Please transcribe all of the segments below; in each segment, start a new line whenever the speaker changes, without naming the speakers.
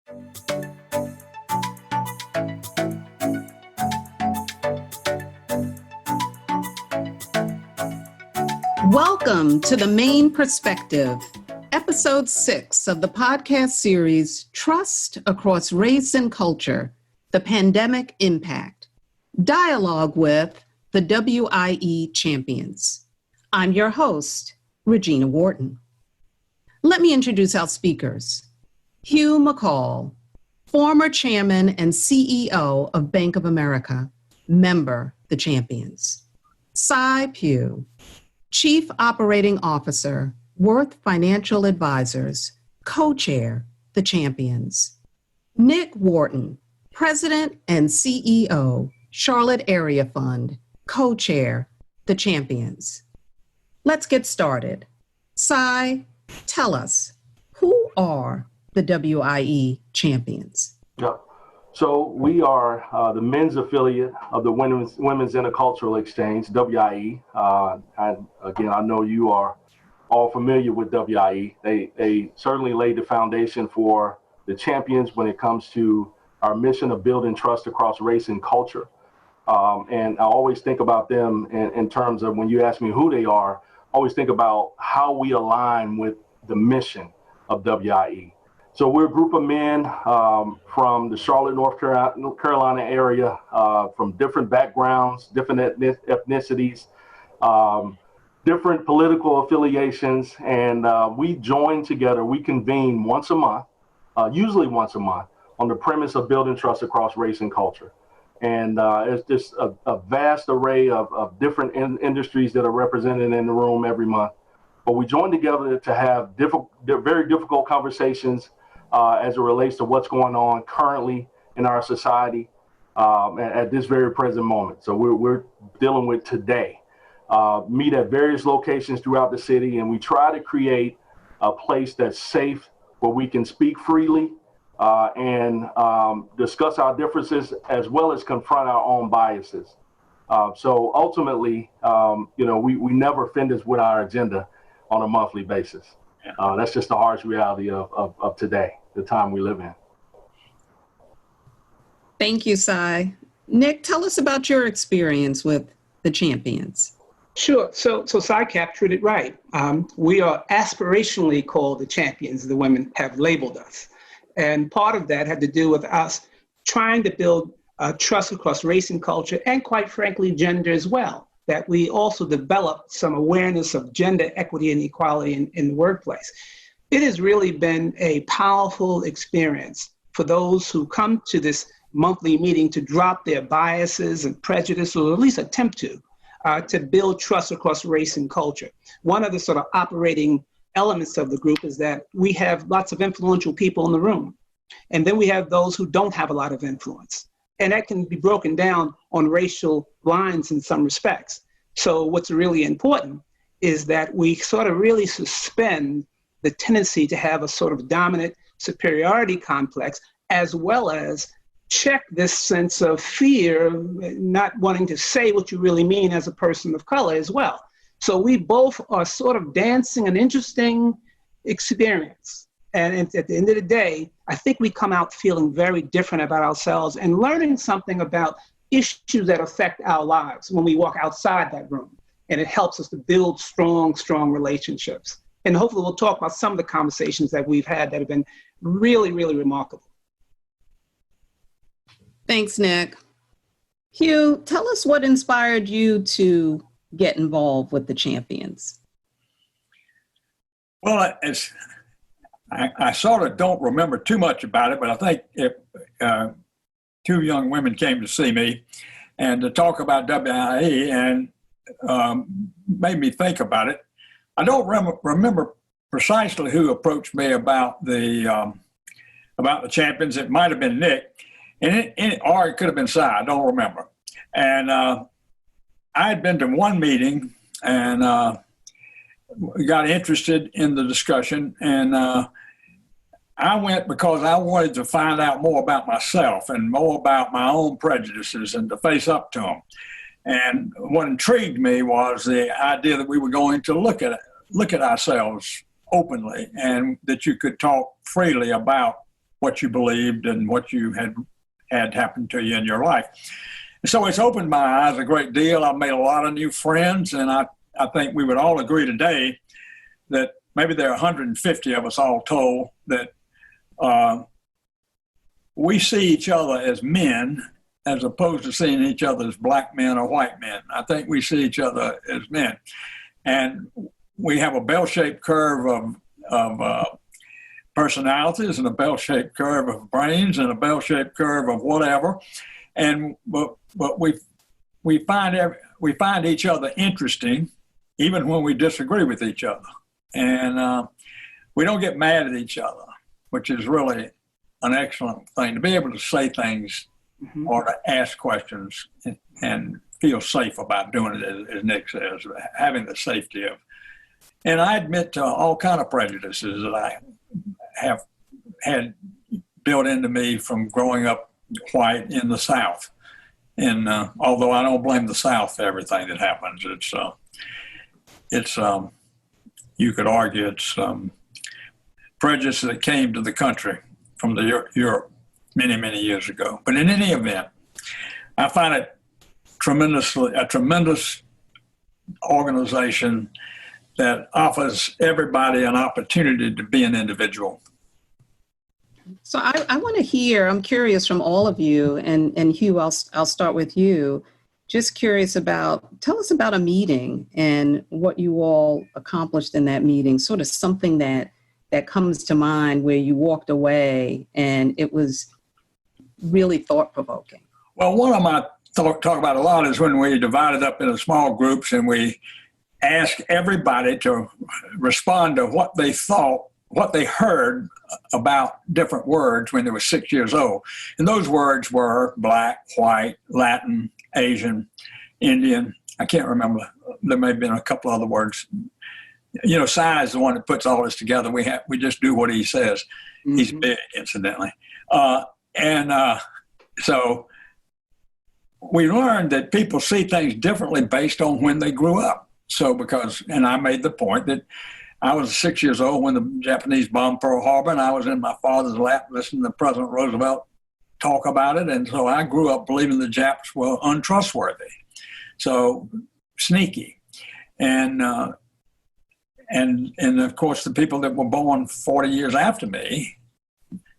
Welcome to The Main Perspective, Episode 6 of the podcast series, Trust Across Race and Culture, The Pandemic Impact, dialogue with the WIE champions. I'm your host, Regina Wharton. Let me introduce our speakers. Hugh McCall, former chairman and CEO of Bank of America, member, the champions. Cy Pugh, Chief Operating Officer, Worth Financial Advisors, co-chair, the champions. Nick Wharton, President and CEO, Charlotte Area Fund, co-chair, the champions. Let's get started. Cy, tell us, who are the WIE champions?
Yep. So we are the men's affiliate of the Women's Intercultural Exchange, WIE. I know you are all familiar with WIE. They certainly laid the foundation for the champions when it comes to our mission of building trust across race and culture. And I always think about them in terms of, when you ask me who they are, I always think about how we align with the mission of WIE. So we're a group of men from the Charlotte, North Carolina area, from different backgrounds, different ethnicities, different political affiliations, and we join together. We convene once a month, usually once a month, on the premise of building trust across race and culture. And it's just a vast array of different industries that are represented in the room every month. But we join together to have very difficult conversations as it relates to what's going on currently in our society at this very present moment. So we're dealing with today. Meet at various locations throughout the city, and we try to create a place that's safe where we can speak freely and discuss our differences as well as confront our own biases. So ultimately, we never finish with our agenda on a monthly basis. That's just the harsh reality of today, the time we live in.
Thank you, Cy. Nick, tell us about your experience with the champions.
Sure. So Cy captured it right. We are aspirationally called the champions. The women have labeled us. And part of that had to do with us trying to build trust across race and culture, and quite frankly, gender as well, that we also developed some awareness of gender equity and equality in the workplace. It has really been a powerful experience for those who come to this monthly meeting to drop their biases and prejudice, or at least attempt to build trust across race and culture. One of the sort of operating elements of the group is that we have lots of influential people in the room. And then we have those who don't have a lot of influence. And that can be broken down on racial lines in some respects. So what's really important is that we sort of really suspend the tendency to have a sort of dominant superiority complex, as well as check this sense of fear, not wanting to say what you really mean as a person of color as well. So we both are sort of dancing an interesting experience. And at the end of the day, I think we come out feeling very different about ourselves and learning something about issues that affect our lives when we walk outside that room. And it helps us to build strong relationships. And hopefully we'll talk about some of the conversations that we've had that have been really, really remarkable.
Thanks, Nick. Hugh, tell us what inspired you to get involved with the champions.
Well, I sort of don't remember too much about it, but I think two young women came to see me and to talk about WIE and made me think about it. I don't remember precisely who approached me about the champions. It might have been Nick, or it could have been Cy. I don't remember. And I had been to one meeting and got interested in the discussion, and I went because I wanted to find out more about myself and more about my own prejudices and to face up to them. And what intrigued me was the idea that we were going to look at ourselves openly, and that you could talk freely about what you believed and what you had happened to you in your life. And so it's opened my eyes a great deal. I've made a lot of new friends, and I think we would all agree today that maybe there are 150 of us all told that we see each other as men as opposed to seeing each other as black men or white men. I think we see each other as men. And we have a bell-shaped curve of personalities and a bell-shaped curve of brains and a bell-shaped curve of whatever. And but we find each other interesting, even when we disagree with each other. And we don't get mad at each other, which is really an excellent thing, to be able to say things or to ask questions and feel safe about doing it, as Nick says, having the safety of. And I admit to all kind of prejudices that I have had built into me from growing up white in the South. And although I don't blame the South for everything that happens, it's you could argue it's prejudice that came to the country from the Europe many, many years ago. But in any event, I find it a tremendous organization that offers everybody an opportunity to be an individual.
So I want to hear, I'm curious from all of you, and Hugh, I'll start with you. Just curious tell us about a meeting and what you all accomplished in that meeting, sort of something that comes to mind where you walked away and it was really thought-provoking.
Well, one of my talk about a lot is when we divided up into small groups and we asked everybody to respond to what they thought, what they heard about different words when they were 6 years old. And those words were black, white, Latin, Asian, Indian. I can't remember. There may have been a couple other words. You know, Si is the one that puts all this together. We just do what he says. Mm-hmm. He's big, incidentally. So we learned that people see things differently based on when they grew up. So and I made the point that I was 6 years old when the Japanese bombed Pearl Harbor, and I was in my father's lap listening to President Roosevelt talk about it. And so I grew up believing the Japs were untrustworthy, so sneaky. And of course, the people that were born 40 years after me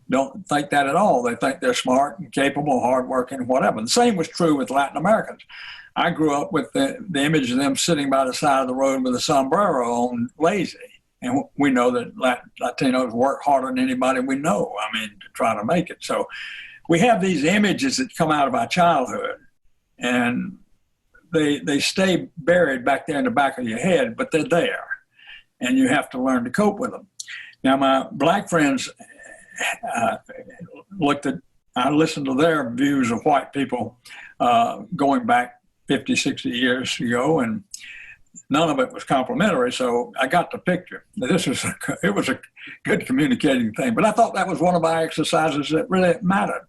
don't think that at all. They think they're smart and capable, hardworking, whatever. The same was true with Latin Americans. I grew up with the image of them sitting by the side of the road with a sombrero on, lazy. And we know that Latinos work harder than anybody we know, to try to make it. So we have these images that come out of our childhood, and they stay buried back there in the back of your head, but they're there, and you have to learn to cope with them. Now, my black friends I listened to their views of white people going back 50, 60 years ago, and none of it was complimentary, so I got the picture. It was a good communicating thing, but I thought that was one of our exercises that really mattered.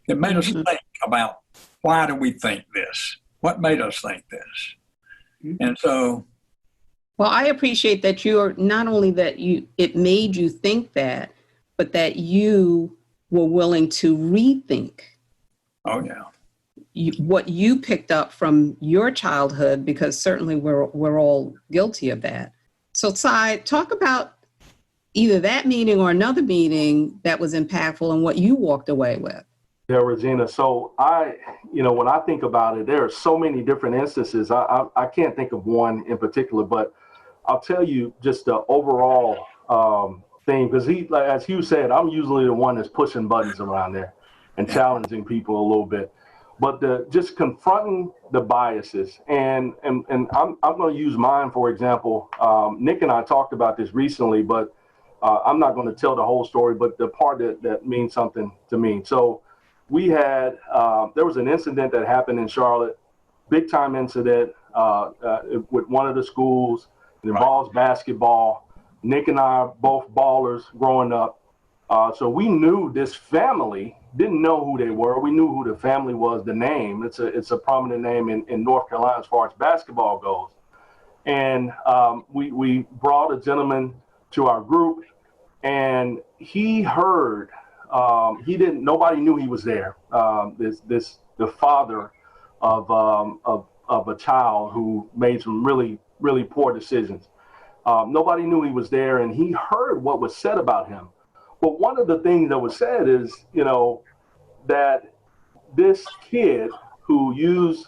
It made us think about, why do we think this? What made us think this? And so...
Well, I appreciate that not only that it made you think that, but that you were willing to rethink.
Oh, yeah.
What you picked up from your childhood, because certainly we're all guilty of that. So, Si, talk about either that meeting or another meeting that was impactful and what you walked away with.
Yeah, Regina. So when I think about it, there are so many different instances. I can't think of one in particular, but I'll tell you just the overall thing, because as Hugh said, I'm usually the one that's pushing buttons around there and challenging people a little bit. But just confronting the biases, and I'm going to use mine, for example. Nick and I talked about this recently, but I'm not going to tell the whole story, but the part that means something to me. So we had, there was an incident that happened in Charlotte, big time incident with one of the schools. It involves basketball. Nick and I are both ballers growing up. So we knew this family, didn't know who they were. We knew who the family was, the name. It's a prominent name in North Carolina as far as basketball goes. And we brought a gentleman to our group, and he heard Nobody knew he was there. The father of a child who made some really, really poor decisions. Nobody knew he was there, and he heard what was said about him. But one of the things that was said is, that this kid who used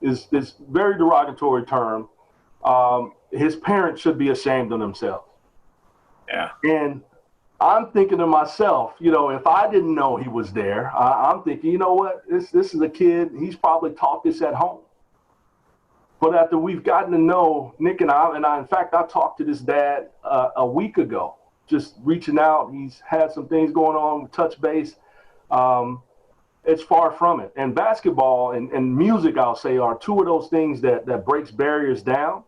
this very derogatory term, his parents should be ashamed of themselves.
Yeah.
And I'm thinking to myself, if I didn't know he was there, I'm thinking, you know what, this is a kid, he's probably taught this at home. But after we've gotten to know Nick and I, in fact, I talked to this dad a week ago, just reaching out. He's had some things going on, touch base. It's far from it. And basketball and music, I'll say, are two of those things that breaks barriers down.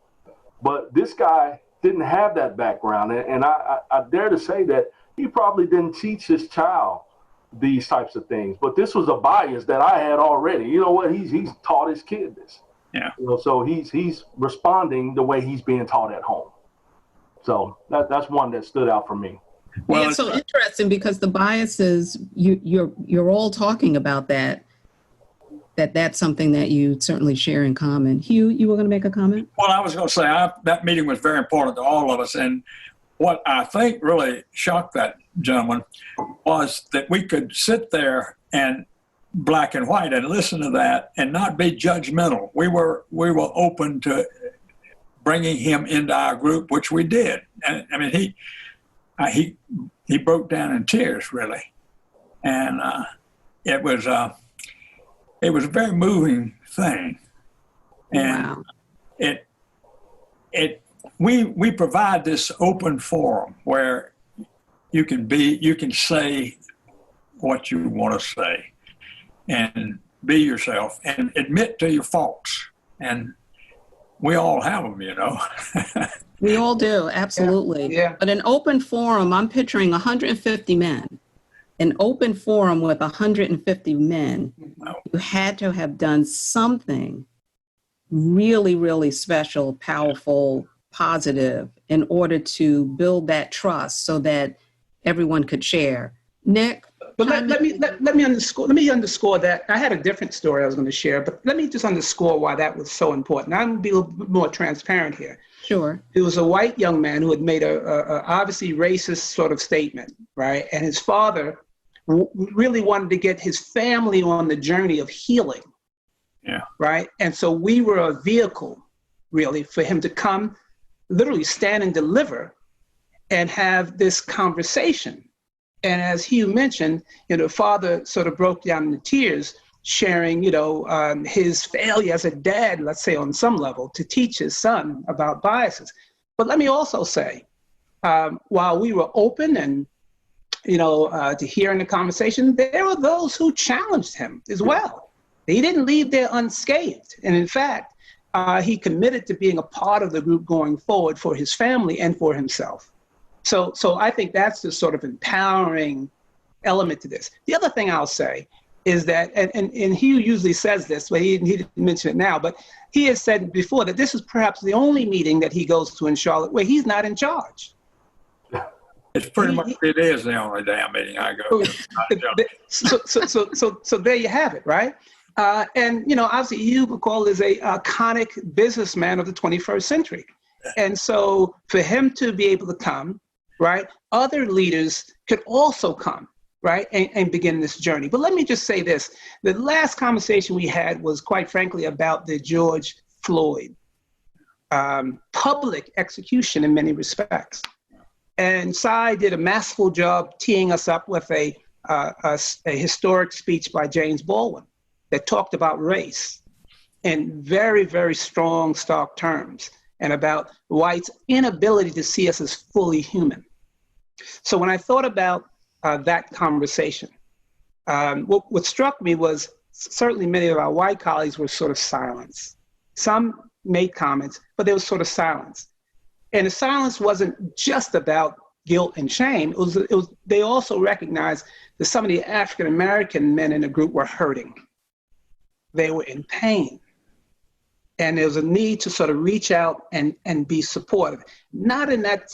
But this guy didn't have that background. And I dare to say that he probably didn't teach his child these types of things. But this was a bias that I had already. You know what? He's taught his kid this.
Yeah.
So he's responding the way he's being taught at home. So that's one that stood out for me.
Well, it's so interesting because the biases you're all talking about that's something that you certainly share in common. Hugh, you were going to make a comment?
Well, I was going to say that meeting was very important to all of us, and what I think really shocked that gentleman was that we could sit there and black and white and listen to that and not be judgmental. We were open to bringing him into our group, which we did. And I mean, he broke down in tears, really, and it was a very moving thing. And
wow.
We provide this open forum where you can say what you want to say and be yourself and admit to your faults. And we all have them,
We all do, absolutely.
Yeah.
But an open forum, I'm picturing 150 men. An open forum with 150 men. You had to have done something really, really special, powerful, positive in order to build that trust so that everyone could share. Nick?
But let me underscore that. I had a different story I was going to share, but let me just underscore why that was so important. I'm going to be a little bit more transparent here.
Sure.
He was a white young man who had made a obviously racist sort of statement, right? And his father really wanted to get his family on the journey of healing.
Yeah.
Right. And so we were a vehicle, really, for him to come, literally stand and deliver and have this conversation. And as Hugh mentioned, the father sort of broke down into tears, sharing, his failure as a dad, let's say on some level, to teach his son about biases. But let me also say, while we were open and, to hearing the conversation, there were those who challenged him as well. He didn't leave there unscathed. And in fact, he committed to being a part of the group going forward for his family and for himself. So I think that's the sort of empowering element to this. The other thing I'll say is that, and Hugh usually says this, but he didn't mention it now, but he has said before that this is perhaps the only meeting that he goes to in Charlotte where he's not in charge.
It's pretty much, it is the only damn meeting I go to.
So there you have it, right? And, obviously Hugh McCall is a iconic businessman of the 21st century. And so for him to be able to come, right, other leaders could also come, right, and begin this journey. But let me just say this. The last conversation we had was, quite frankly, about the George Floyd public execution in many respects. And Cy did a masterful job teeing us up with a historic speech by James Baldwin that talked about race in very, very strong, stark terms, and about whites' inability to see us as fully human. So when I thought about that conversation, what struck me was certainly many of our white colleagues were sort of silenced. Some made comments, but there was sort of silence. And the silence wasn't just about guilt and shame. It was they also recognized that some of the African-American men in the group were hurting. They were in pain. And there was a need to sort of reach out and be supportive. Not in that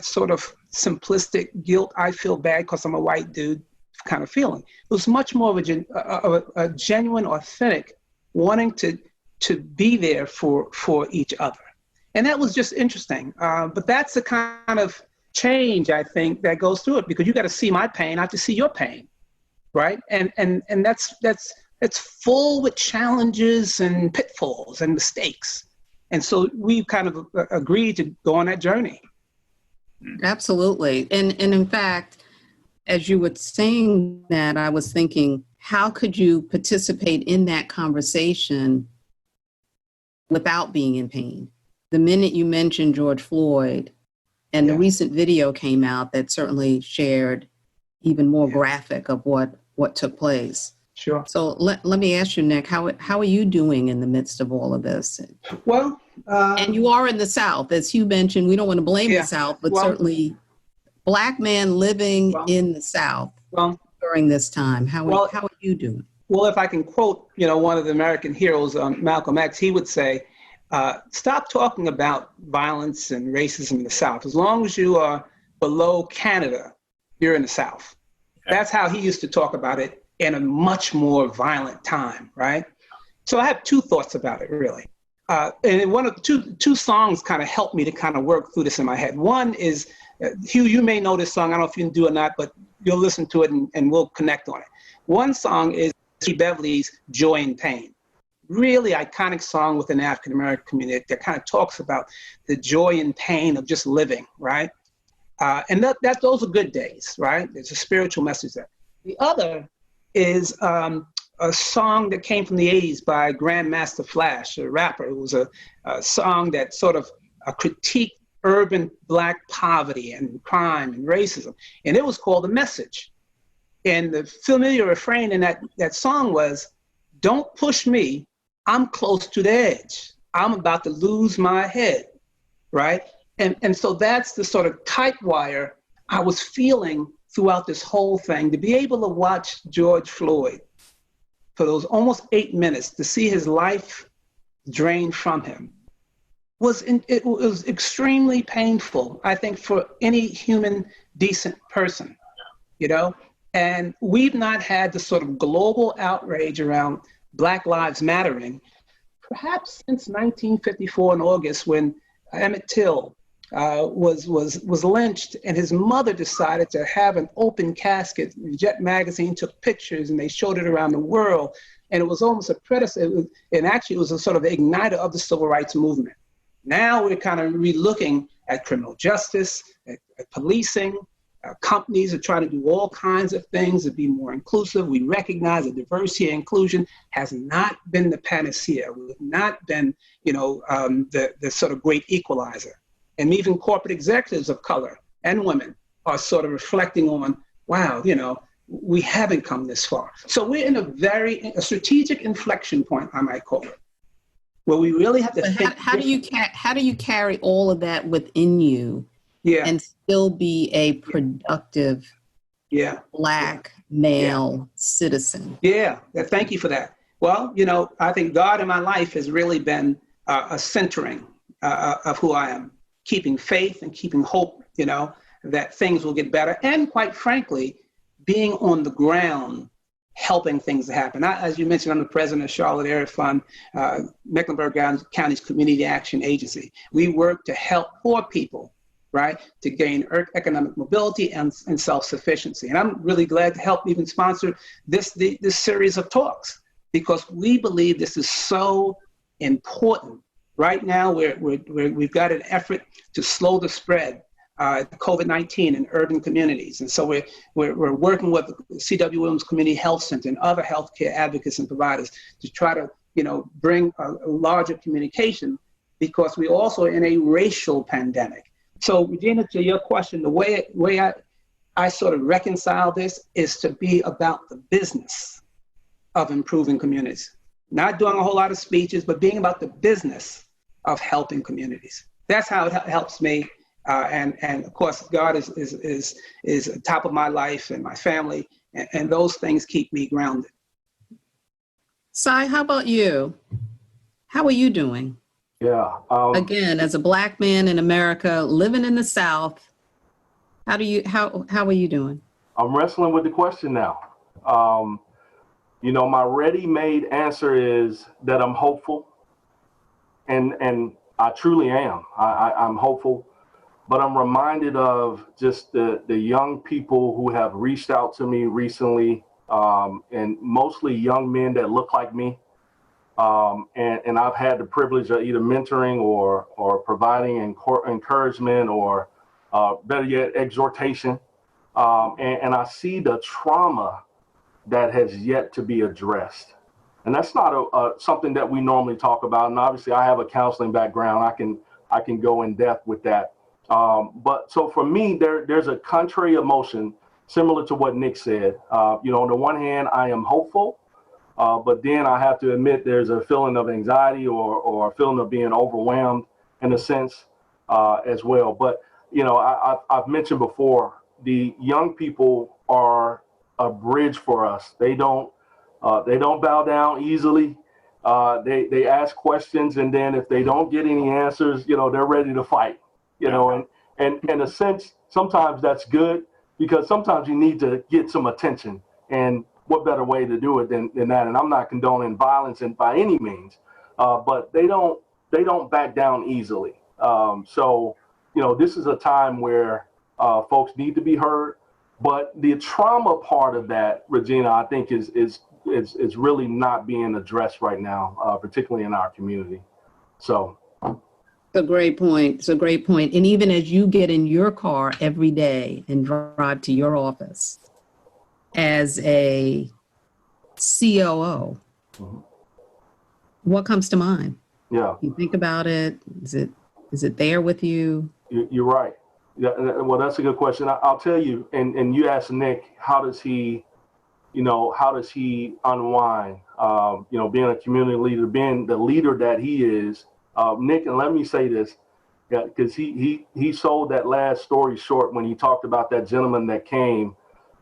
sort of simplistic guilt, I feel bad because I'm a white dude kind of feeling. It was much more of a genuine, authentic wanting to be there for each other. And that was just interesting. But that's the kind of change, I think, that goes through it, because you got to see my pain, I have to see your pain, right? And that's full with challenges and pitfalls and mistakes. And so we've kind of agreed to go on that journey.
Absolutely. And in fact, as you were saying that, I was thinking, how could you participate in that conversation without being in pain? The minute you mentioned George Floyd, and the recent video came out that certainly shared even more graphic of what took place.
Sure.
So let me ask you, Nick, how are you doing in the midst of all of this?
Well,
and you are in the South, as you mentioned. We don't want to blame the South, but certainly Black man living in the South during this time. How are you doing?
Well, if I can quote, one of the American heroes, Malcolm X, he would say, stop talking about violence and racism in the South. As long as you are below Canada, you're in the South. That's how he used to talk about it in a much more violent time, right? So I have two thoughts about it, really. And one of the two songs kind of helped me to kind of work through this in my head. One is, Hugh, you may know this song. I don't know if you can do it or not, but you'll listen to it and we'll connect on it. One song is T. Beverly's Joy and Pain. Really iconic song within the African-American community that kind of talks about the joy and pain of just living, right? And those are good days, right? There's a spiritual message there. The other is a song that came from the 80s by Grandmaster Flash, a rapper. It was a song that sort of critiqued urban Black poverty and crime and racism. And it was called The Message. And the familiar refrain in that song was, "Don't push me, I'm close to the edge. I'm about to lose my head," right? And so that's the sort of tight wire I was feeling throughout this whole thing. To be able to watch George Floyd for those almost 8 minutes, to see his life drained from him, it was extremely painful, I think, for any human, decent person, And we've not had the sort of global outrage around Black Lives Mattering, perhaps since 1954 in August, when Emmett Till was lynched, and his mother decided to have an open casket. Jet magazine took pictures and they showed it around the world, and it was almost a predecessor. And actually, it was a sort of igniter of the civil rights movement. Now we're kind of re-looking at criminal justice, at policing. Companies are trying to do all kinds of things to be more inclusive. We recognize that diversity and inclusion has not been the panacea. We've not been, the sort of great equalizer. And even corporate executives of color and women are sort of reflecting on, wow, we haven't come this far. So we're in a strategic inflection point, I might call it, where we really have to think.
How do you carry all of that within you? And still be a productive Black male citizen?
Thank you for that. Well, I think God in my life has really been a centering of who I am, keeping faith and keeping hope, that things will get better. And quite frankly, being on the ground, helping things to happen. As you mentioned, I'm the president of Charlotte Area Fund, Mecklenburg County's Community Action Agency. We work to help poor people, right, to gain economic mobility and self-sufficiency. And I'm really glad to help even sponsor this series of talks, because we believe this is so important. Right now, we've got an effort to slow the spread of COVID-19 in urban communities. And so we're working with the C.W. Williams Community Health Center and other healthcare advocates and providers to try to, bring a larger communication, because we're also in a racial pandemic. So, Regina, to your question, the way I sort of reconcile this is to be about the business of improving communities. Not doing a whole lot of speeches, but being about the business of helping communities. That's how it helps me. And of course, God is top of my life and my family, and those things keep me grounded.
Sai, how about you? How are you doing? Again, as a Black man in America living in the South, how are you doing?
I'm wrestling with the question now. My ready-made answer is that I'm hopeful, and I truly am. I'm hopeful, but I'm reminded of just the young people who have reached out to me recently, and mostly young men that look like me. And I've had the privilege of either mentoring or providing encouragement or better yet, exhortation. And I see the trauma that has yet to be addressed. And that's not something that we normally talk about. And obviously I have a counseling background. I can go in depth with that. But so for me, there's a contrary emotion similar to what Nick said. On the one hand, I am hopeful, but then I have to admit there's a feeling of anxiety or a feeling of being overwhelmed in a sense as well. But, I've mentioned before, the young people are a bridge for us. They don't bow down easily. They ask questions, and then if they don't get any answers, they're ready to fight. And in a sense, sometimes that's good because sometimes you need to get some attention. And what better way to do it than that? And I'm not condoning violence and by any means, but they don't back down easily. So this is a time where folks need to be heard. But the trauma part of that, Regina, I think is really not being addressed right now, particularly in our community. So.
It's a great point. It's a great point. And even as you get in your car every day and drive to your office as a COO, what comes to mind?
Yeah.
You think about it. Is it there with you?
You're right. Yeah. Well, that's a good question. I'll tell you. And you asked Nick, how does he unwind? Being a community leader, being the leader that he is. Nick, and let me say this, because he sold that last story short when he talked about that gentleman that came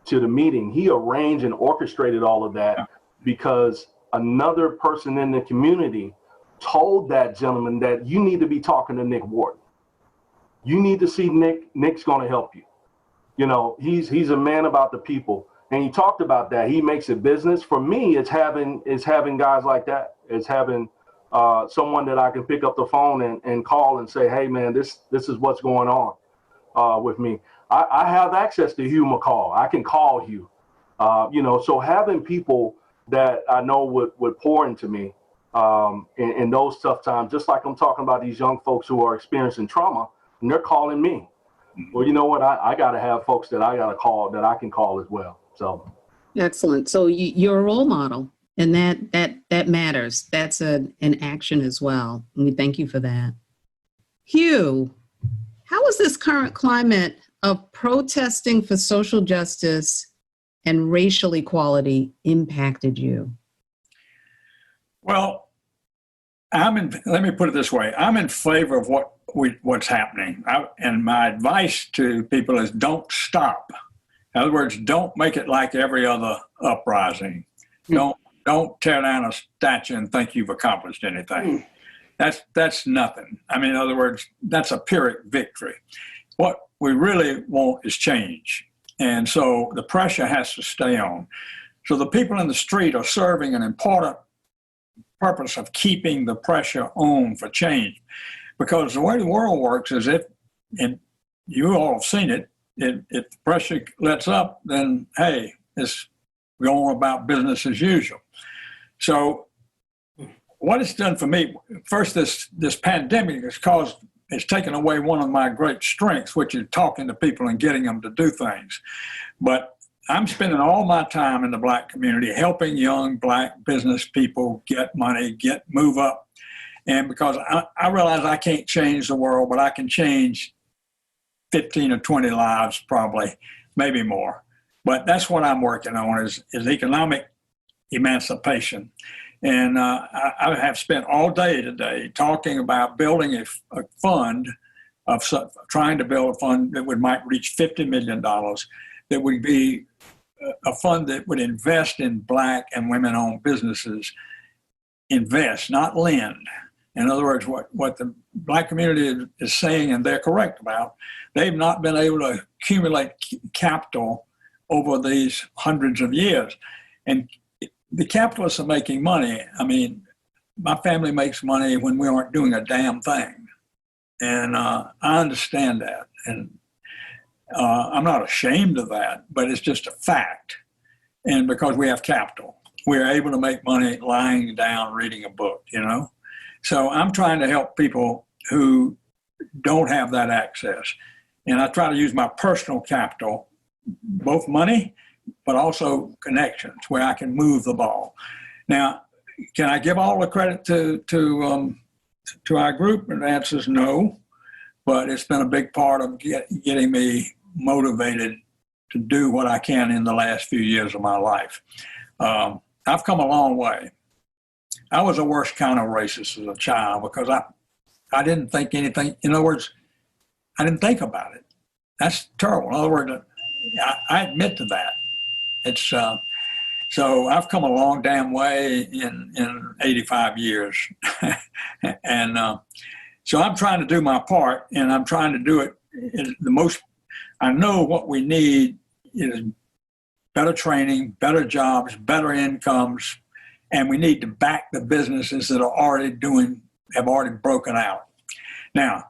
to the meeting. He arranged and orchestrated all of that because another person in the community told that gentleman that you need to be talking to Nick Wharton. You need to see Nick. Nick's going to help you. He's a man about the people. And he talked about that. He makes it business. For me, it's having guys like that. It's having someone that I can pick up the phone and call and say, hey, man, this is what's going on with me. I have access to Hugh McCall. I can call Hugh. So having people that I know would pour into me in those tough times, just like I'm talking about these young folks who are experiencing trauma, and they're calling me. Well, you know what? I got to have folks that I got to call that I can call as well. So
excellent. So you're a role model. And that matters. That's an action as well. And we thank you for that. Hugh, how has this current climate of protesting for social justice and racial equality impacted you?
Well, let me put it this way. I'm in favor of what's happening. And my advice to people is don't stop. In other words, don't make it like every other uprising. Don't tear down a statue and think you've accomplished anything. That's nothing. I mean, in other words, that's a Pyrrhic victory. What we really want is change. And so the pressure has to stay on. So the people in the street are serving an important purpose of keeping the pressure on for change. Because the way the world works is and you all have seen it, if the pressure lets up, then, hey, it's going about business as usual. So what it's done for me, first, this pandemic it's taken away one of my great strengths, which is talking to people and getting them to do things. But I'm spending all my time in the Black community helping young Black business people get money, move up. And because I realize I can't change the world, but I can change 15 or 20 lives probably, maybe more. But that's what I'm working on is economic emancipation. And I have spent all day today talking about building a fund trying to build a fund that might reach $50 million, that would be a fund that would invest in Black and women-owned businesses, invest, not lend. In other words, what the Black community is saying, and they're correct about, they've not been able to accumulate capital over these hundreds of years. And the capitalists are making money. I mean, my family makes money when we aren't doing a damn thing. And I understand that. And I'm not ashamed of that, but it's just a fact. And because we have capital, we're able to make money lying down reading a book, you know? So I'm trying to help people who don't have that access. And I try to use my personal capital, both money, but also connections where I can move the ball. Now, can I give all the credit to our group? And the answer is no, but it's been a big part of getting me motivated to do what I can in the last few years of my life. I've come a long way. I was the worst kind of racist as a child because I didn't think anything. In other words, I didn't think about it. That's terrible. In other words, I admit to that. It's so I've come a long damn way in 85 years, and so I'm trying to do my part, and I'm trying to do it the most. I know what we need is better training, better jobs, better incomes, and we need to back the businesses that have already broken out. Now,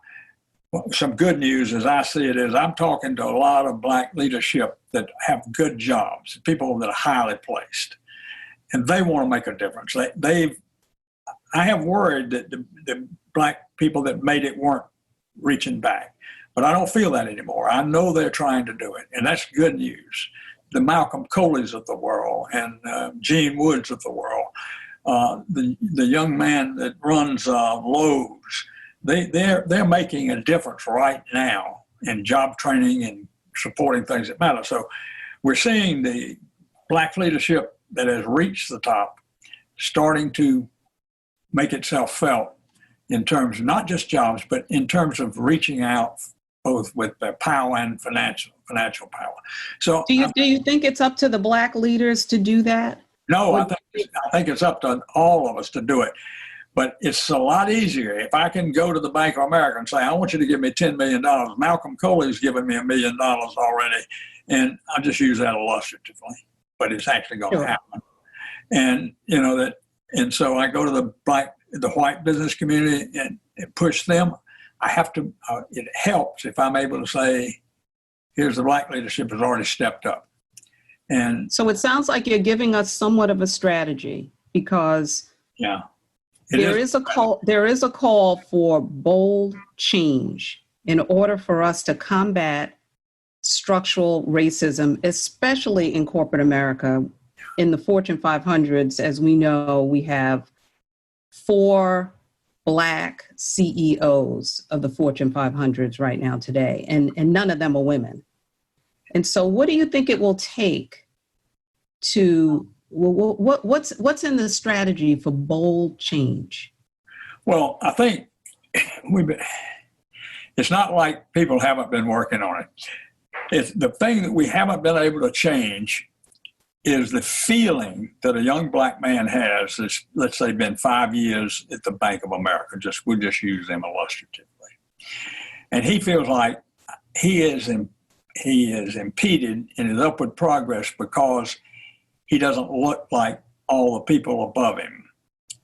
some good news as I see it is I'm talking to a lot of Black leadership that have good jobs, people that are highly placed, and they want to make a difference. I have worried that the Black people that made it weren't reaching back, but I don't feel that anymore. I know they're trying to do it, and that's good news. The Malcolm Coleys of the world and Gene Woods of the world, the young man that runs Lowe's, they're making a difference right now in job training and supporting things that matter. So we're seeing the Black leadership that has reached the top starting to make itself felt in terms of not just jobs, but in terms of reaching out both with their power and financial power. So
do you think it's up to the Black leaders to do that?
No, I think it's up to all of us to do it. But it's a lot easier if I can go to the Bank of America and say, I want you to give me $10 million. Malcolm Coley's given me $1 million already. And I just use that illustratively, but it's actually going to happen. And, you know, and so I go to the white business community and push them. I have to, it helps if I'm able to say, here's the Black leadership has already stepped up. And
so it sounds like you're giving us somewhat of a strategy because there is a call for bold change in order for us to combat structural racism, especially in corporate America. In the Fortune 500s, as we know, we have 4 Black CEOs of the Fortune 500s right now today, and none of them are women. And so what do you think it will take to, what's in the strategy for bold change?
Well, I think it's not like people haven't been working on it. It's the thing that we haven't been able to change is the feeling that a young Black man has that's, let's say, been 5 years at the Bank of America. We'll just use them illustratively. And he feels like he is impeded in his upward progress because he doesn't look like all the people above him.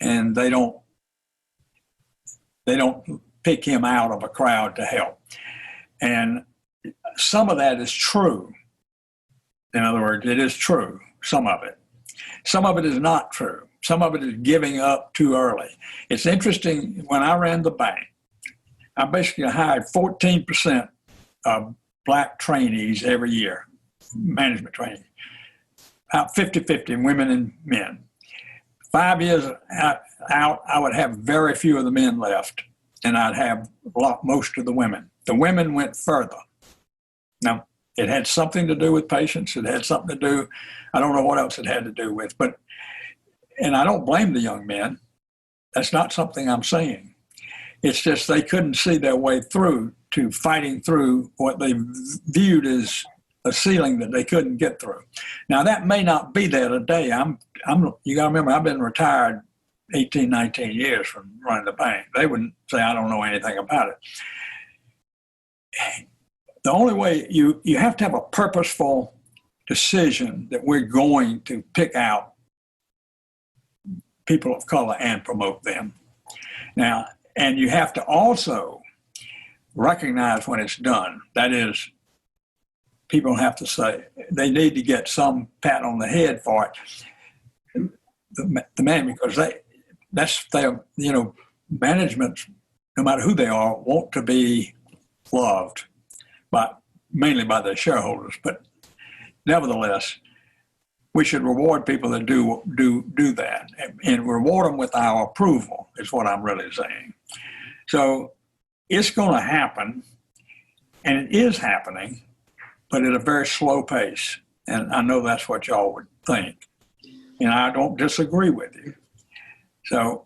And they don't pick him out of a crowd to help. And some of that is true. In other words, it is true, some of it. Some of it is not true. Some of it is giving up too early. It's interesting, when I ran the bank, I basically hired 14% of Black trainees every year, management trainees, about 50-50, women and men. 5 years out, I would have very few of the men left, and I'd have most of the women. The women went further. Now, it had something to do with patience. It had something to do, I don't know what else it had to do with, and I don't blame the young men. That's not something I'm saying. It's just they couldn't see their way through to fighting through what they viewed as a ceiling that they couldn't get through. Now, that may not be there today. You got to remember, I've been retired 18, 19 years from running the bank. They wouldn't say I don't know anything about it. The only way you have to have a purposeful decision that we're going to pick out people of color and promote them. Now, and you have to also recognize when it's done. That is, people have to say, they need to get some pat on the head for it. The man, because that's their, management, no matter who they are, want to be loved, but mainly by their shareholders. But nevertheless, we should reward people that do that, and reward them with our approval is what I'm really saying. So it's going to happen, and it is happening, but at a very slow pace. And I know that's what y'all would think, and I don't disagree with you. So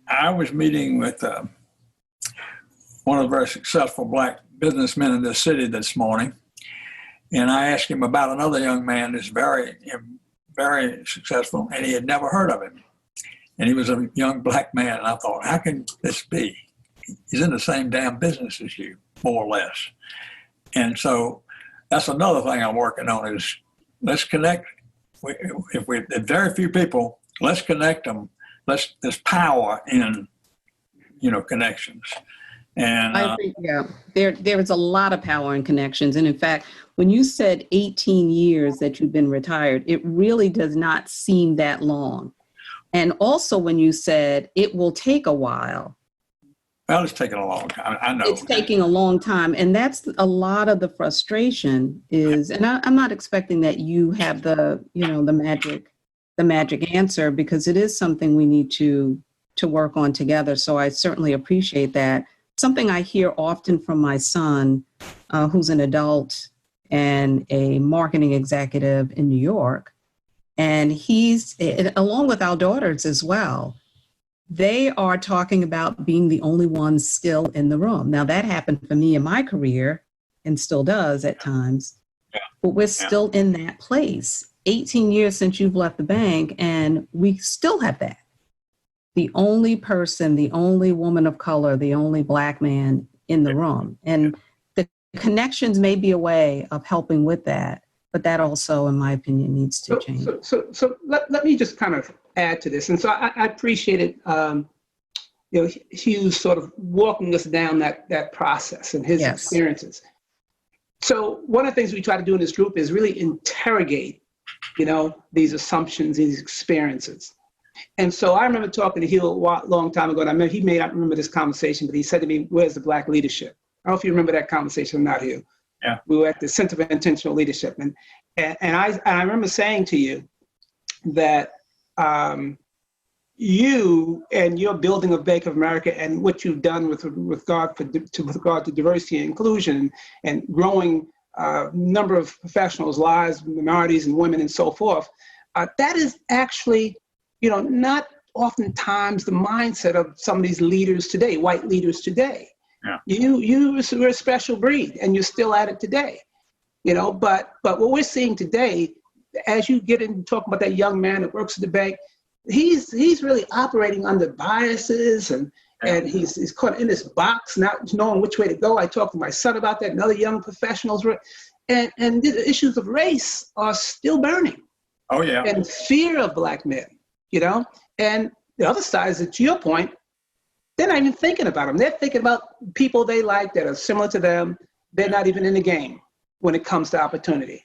I was meeting with one of the very successful black businessmen in this city this morning, and I asked him about another young man that's very, very successful, and he had never heard of him. And he was a young black man, and I thought, how can this be? He's in the same damn business as you, more or less. And so that's another thing I'm working on is let's connect. If very few people, let's connect them. There's power in, connections. And
I think, there is a lot of power in connections. And in fact, when you said 18 years that you've been retired, it really does not seem that long. And also when you said it will take a while.
Well, it's taking a long time. I know.
It's taking a long time. And that's a lot of the frustration is, and I'm not expecting that you have the magic answer, because it is something we need to work on together. So I certainly appreciate that. Something I hear often from my son, who's an adult and a marketing executive in New York, and he's, along with our daughters as well, they are talking about being the only ones still in the room. Now, that happened for me in my career and still does at times, but we're still in that place. 18 years since you've left the bank, and we still have that. The only person, the only woman of color, the only black man in the room. And the connections may be a way of helping with that, but that also, in my opinion, needs to change.
So let me just kind of add to this. And so I appreciated, Hugh sort of walking us down that process and his experiences. So one of the things we try to do in this group is really interrogate, these assumptions, these experiences. And so I remember talking to Hugh a long time ago, and he may not remember this conversation, but he said to me, "Where's the black leadership?" I don't know if you remember that conversation or not, Hugh.
Yeah.
We were at the Center for Intentional Leadership. And I remember saying to you that you and your building of Bank of America and what you've done with regard to diversity and inclusion and growing number of professionals' lives, minorities and women and so forth, that is actually, not oftentimes the mindset of some of these leaders today, white leaders today.
Yeah.
You were a special breed, and you're still at it today. But what we're seeing today, as you get into talking about that young man that works at the bank, he's really operating under biases, and he's caught in this box, not knowing which way to go. I talked to my son about that, and other young professionals, and the issues of race are still burning.
Oh yeah.
And fear of black men. And the other side is that, to your point, they're not even thinking about them. They're thinking about people they like that are similar to them. They're not even in the game when it comes to opportunity.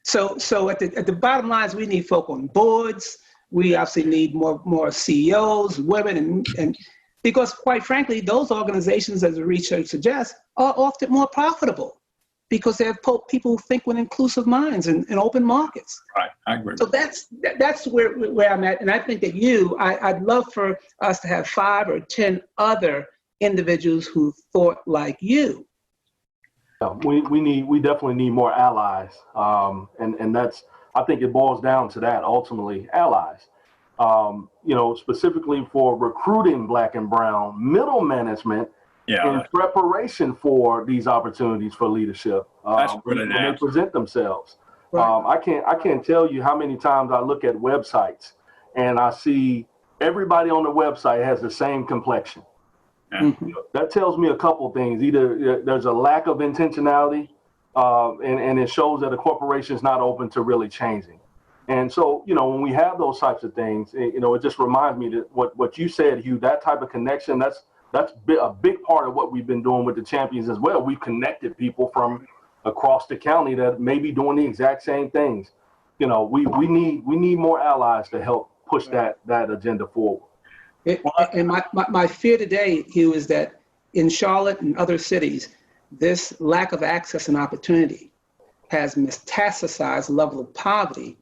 So at the bottom line is we need folk on boards. We obviously need more CEOs, women, and because quite frankly, those organizations, as the research suggests, are often more profitable because they have people who think with inclusive minds and open markets.
Right, I agree.
So that's where I'm at, and I think that I'd love for us to have 5 or 10 other individuals who thought like you.
We definitely need more allies, and that's, I think it boils down to that ultimately, allies. Specifically for recruiting black and brown middle management. In preparation for these opportunities for leadership, when they present themselves. Right. I can't tell you how many times I look at websites and I see everybody on the website has the same complexion. Yeah. That tells me a couple things. Either there's a lack of intentionality, and it shows that a corporation is not open to really changing. And so, when we have those types of things, it just reminds me that what you said, Hugh, that type of connection, that's a big part of what we've been doing with the champions as well. We've connected people from across the county that may be doing the exact same things. We need more allies to help push that agenda forward.
And my fear today, Hugh, is that in Charlotte and other cities, this lack of access and opportunity has metastasized the level of poverty,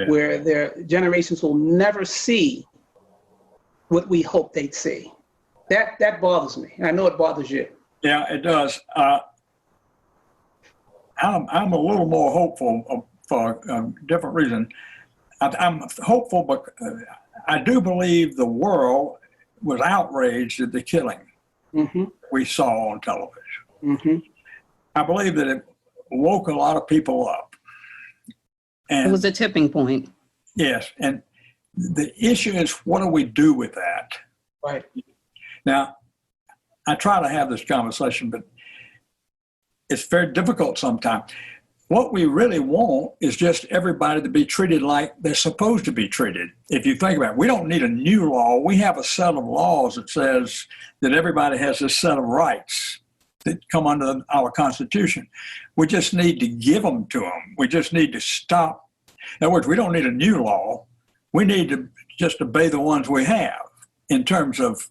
where their generations will never see what we hope they'd see. That bothers me. And I know it bothers you.
Yeah, it does. I'm a little more hopeful for a different reason. I'm hopeful, but I do believe the world was outraged at the killing we saw on television. I believe that it woke a lot of people up. And
it was a tipping point.
Yes, and the issue is, what do we do with that?
Right.
Now, I try to have this conversation, but it's very difficult sometimes. What we really want is just everybody to be treated like they're supposed to be treated. If you think about it, we don't need a new law. We have a set of laws that says that everybody has this set of rights that come under our Constitution. We just need to give them to them. We just need to stop. In other words, we don't need a new law. We need to just obey the ones we have in terms of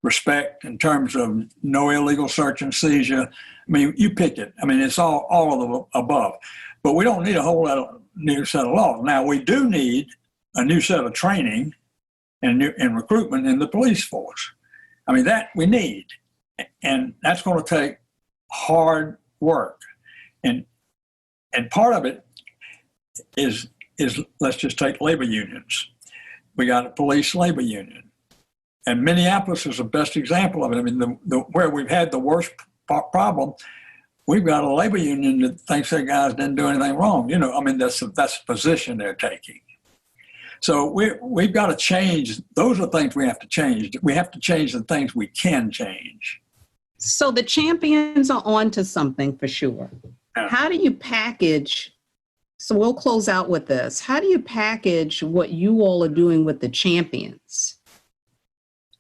respect, in terms of no illegal search and seizure. I mean, you pick it. I mean, it's all of the above. But we don't need a whole lot of new set of laws. Now, we do need a new set of training and recruitment in the police force. I mean, that we need. And that's going to take hard work. And part of it is let's just take labor unions. We got a police labor union. And Minneapolis is the best example of it. I mean, where we've had the worst problem, we've got a labor union that thinks their guys didn't do anything wrong. I mean, that's the position they're taking. So we've got to change. Those are things we have to change. We have to change the things we can change.
So the champions are onto something for sure.
Yeah.
How do you package? So we'll close out with this. How do you package what you all are doing with the champions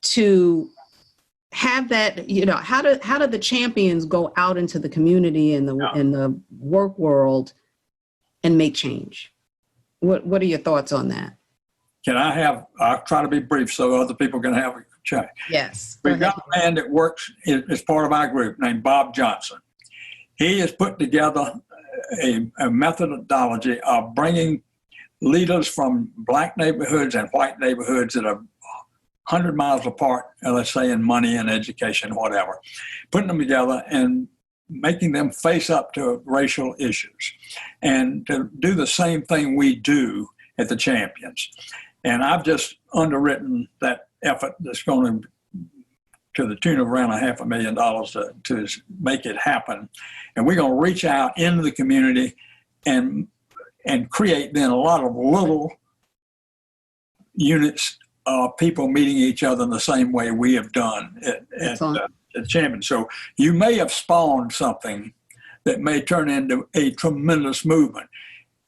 to have that, how do the champions go out into the community and the work world and make change? What are your thoughts on that?
I'll try to be brief so other people can have a chat.
Yes.
We've got a man that works as part of our group named Bob Johnson. He has put together a methodology of bringing leaders from black neighborhoods and white neighborhoods that are 100 miles apart, let's say in money and education, whatever, putting them together and making them face up to racial issues and to do the same thing we do at the Champions. And I've just underwritten that effort that's going to the tune of around $500,000 to make it happen. And we're going to reach out into the community and create then a lot of little units of people meeting each other in the same way we have done at Champions. So you may have spawned something that may turn into a tremendous movement.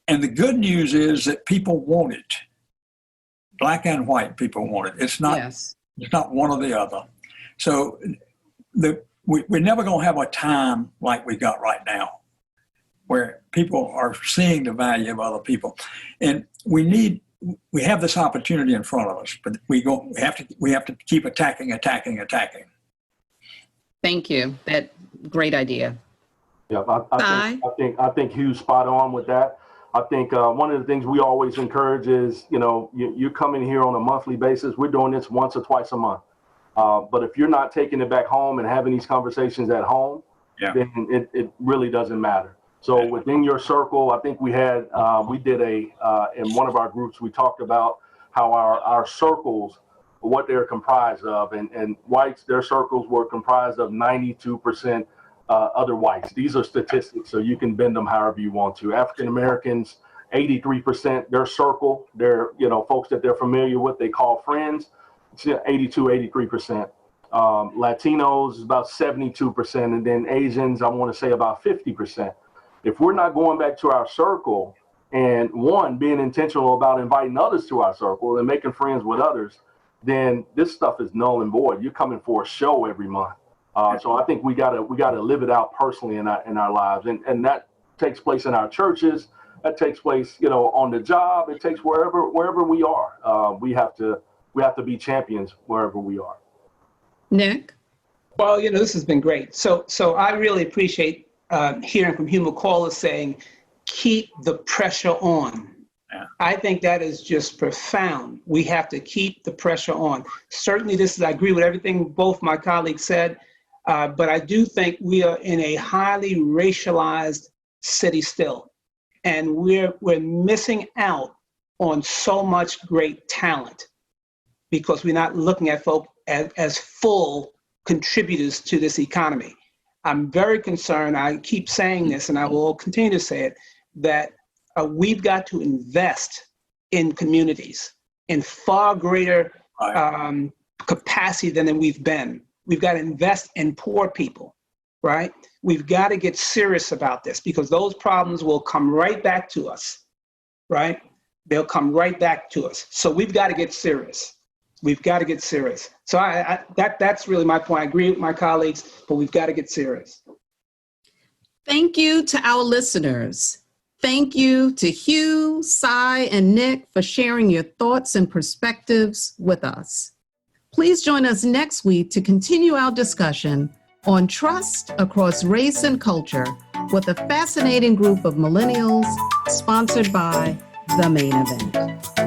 And the good news is that people want it. Black and white people want it. It's not one or the other. So we're never going to have a time like we got right now where people are seeing the value of other people. And we have this opportunity in front of us, but we have to keep attacking.
Thank you. Great idea.
Yeah, I think Hugh's spot on with that. I think one of the things we always encourage is, you come in here on a monthly basis. We're doing this once or twice a month. But if you're not taking it back home and having these conversations at home, then it really doesn't matter. So within your circle, I think we did in one of our groups, we talked about how our circles, what they're comprised of, and whites, their circles were comprised of 92% other whites. These are statistics, so you can bend them however you want to. African Americans, 83%, their circle, they're, folks that they're familiar with, they call friends, 83%. Latinos, about 72%, and then Asians, I want to say about 50%. if we're not going back to our circle and one, being intentional about inviting others to our circle and making friends with others, then this stuff is null and void. You're coming for a show every month. So I think we gotta live it out personally in our lives, and that takes place in our churches. That takes place, on the job. It takes wherever we are. We have to be champions wherever we are.
Nick?
Well, this has been great. So I really appreciate hearing from Hugh McCall saying, keep the pressure on.
Yeah.
I think that is just profound. We have to keep the pressure on. Certainly I agree with everything both my colleagues said, but I do think we are in a highly racialized city still. And we're missing out on so much great talent because we're not looking at folk as full contributors to this economy. I'm very concerned, I keep saying this and I will continue to say it, that we've got to invest in communities in far greater capacity than we've been. We've got to invest in poor people, right? We've got to get serious about this because those problems will come right back to us, right? They'll come right back to us. So we've got to get serious. We've got to get serious. So that's really my point. I agree with my colleagues, but we've got to get serious.
Thank you to our listeners. Thank you to Hugh, Cy, and Nick for sharing your thoughts and perspectives with us. Please join us next week to continue our discussion on trust across race and culture with a fascinating group of millennials sponsored by The Main Event.